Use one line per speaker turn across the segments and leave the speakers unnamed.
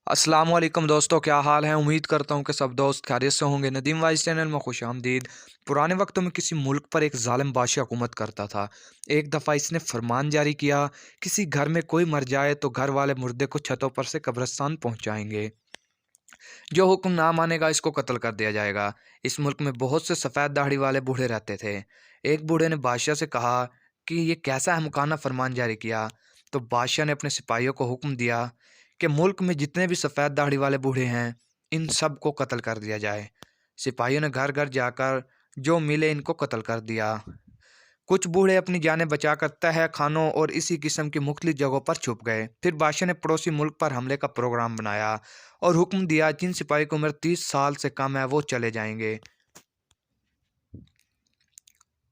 अस्सलाम वालेकुम दोस्तों, क्या हाल है। उम्मीद करता हूँ कि सब दोस्त खैरियत से होंगे। नदीम वाइस चैनल में खुश आमदीद। पुराने वक्तों में किसी मुल्क पर एक जालिम बादशाह हुकूमत करता था। एक दफ़ा इसने फरमान जारी किया, किसी घर में कोई मर जाए तो घर वाले मुर्दे को छतों पर से कब्रिस्तान पहुँचाएंगे। जो हुक्म ना मानेगा इसको कत्ल कर दिया जाएगा। इस मुल्क में बहुत से सफ़ेद दाढ़ी वाले बूढ़े रहते थे। एक बूढ़े ने बादशाह से कहा कि ये कैसा अहमकाना फरमान जारी किया। तो बादशाह ने अपने सिपाहियों को हुक्म दिया कि मुल्क में जितने भी सफ़ेद दाढ़ी वाले बूढ़े हैं, इन सब को कत्ल कर दिया जाए। सिपाहियों ने घर घर जाकर जो मिले इनको कत्ल कर दिया। कुछ बूढ़े अपनी जानें बचाकर तह खानों और इसी किस्म की मुख्तलिफ जगहों पर छुप गए। फिर बादशाह ने पड़ोसी मुल्क पर हमले का प्रोग्राम बनाया और हुक्म दिया, जिन सिपाही की उम्र 30 साल से कम है वो चले जाएंगे,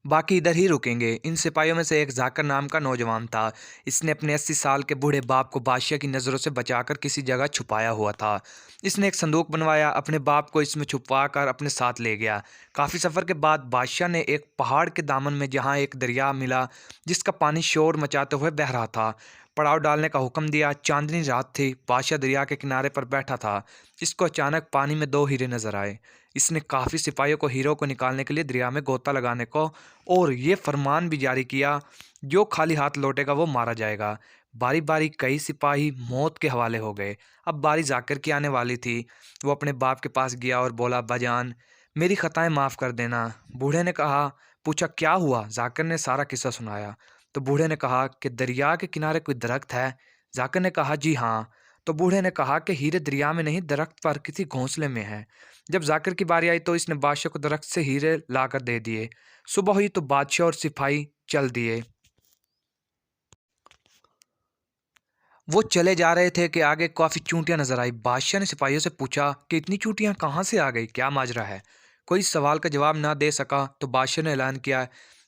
बाकी इधर ही रुकेंगे। इन सिपाहियों में से एक जाकर नाम का नौजवान था। इसने अपने 80 साल के बूढ़े बाप को बादशाह की नज़रों से बचाकर किसी जगह छुपाया हुआ था। इसने एक संदूक बनवाया, अपने बाप को इसमें छुपा कर अपने साथ ले गया। काफ़ी सफ़र के बाद बादशाह ने एक पहाड़ के दामन में जहाँ एक दरिया मिला जिसका पानी शोर मचाते हुए बह रहा था, पड़ाव डालने का हुक्म दिया। चांदनी रात थी। बादशाह दरिया के किनारे पर बैठा था। इसको अचानक पानी में दो हीरे नजर आए। इसने काफ़ी सिपाहियों को हीरों को निकालने के लिए दरिया में गोता लगाने को और ये फरमान भी जारी किया, जो खाली हाथ लौटेगा वो मारा जाएगा। बारी बारी कई सिपाही मौत के हवाले हो गए। अब बारी जाकिर की आने वाली थी। वो अपने बाप के पास गया और बोला, बाजान मेरी खताएं माफ़ कर देना। बूढ़े ने कहा, पूछा क्या हुआ। जाकिर ने सारा किस्सा सुनाया। तो बूढ़े ने कहा कि दरिया के किनारे कोई दरख्त है। जाकिर ने कहा, जी हाँ। तो बूढ़े ने कहा कि हीरे दरिया में नहीं, दरख्त पर किसी घोंसले में है। जब जाकिर की बारी आई तो इसने बादशाह को दरख्त से हीरे लाकर दे दिए। सुबह हुई तो बादशाह और सिपाही चल दिए। वो चले जा रहे थे कि आगे काफ़ी चूंटियां नजर आई। बादशाह ने सिपाहियों से पूछा कि इतनी चूंटियां कहाँ से आ गई, क्या माजरा है। कोई इस सवाल का जवाब ना दे सका तो बादशाह ने ऐलान किया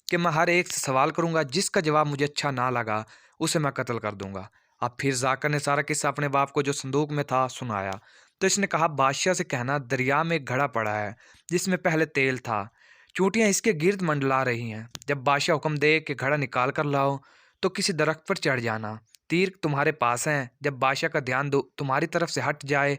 कि मैं हर एक से सवाल करूंगा, जिसका जवाब मुझे अच्छा ना लगा उसे मैं कत्ल कर दूंगा। अब फिर जाकर ने सारा किस्सा अपने बाप को जो संदूक में था सुनाया। तो इसने कहा, बादशाह से कहना दरिया में एक घड़ा पड़ा है जिसमें पहले तेल था। चूंटियां इसके गिर्द मंडला रही हैं। जब बादशाह हुक्म दे कि घड़ा निकाल कर लाओ तो किसी दरख्त पर चढ़ जाना। तीर तुम्हारे पास हैं। जब बादशाह का ध्यान तुम्हारी तरफ से हट जाए,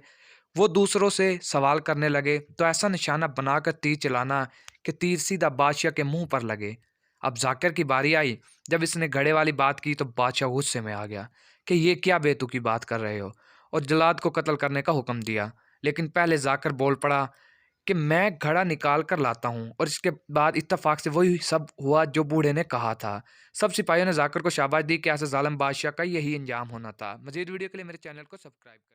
वो दूसरों से सवाल करने लगे, तो ऐसा निशाना बनाकर तीर चलाना कि तीर सीधा बादशाह के मुंह पर लगे। अब जाकिर की बारी आई। जब इसने घड़े वाली बात की तो बादशाह गुस्से में आ गया कि ये क्या बेतुकी बात कर रहे हो, और जल्लाद को कत्ल करने का हुक्म दिया। लेकिन पहले जाकिर बोल पड़ा कि मैं घड़ा निकाल कर लाता हूँ, और इसके बाद इत्तफाक से वही सब हुआ जो बूढ़े ने कहा था। सब सिपाहियों ने जाकिर को शाबाश दी कि ऐसे जालिम बादशाह का यही अंजाम होना था। मजीद वीडियो के लिए मेरे चैनल को सब्सक्राइब करें।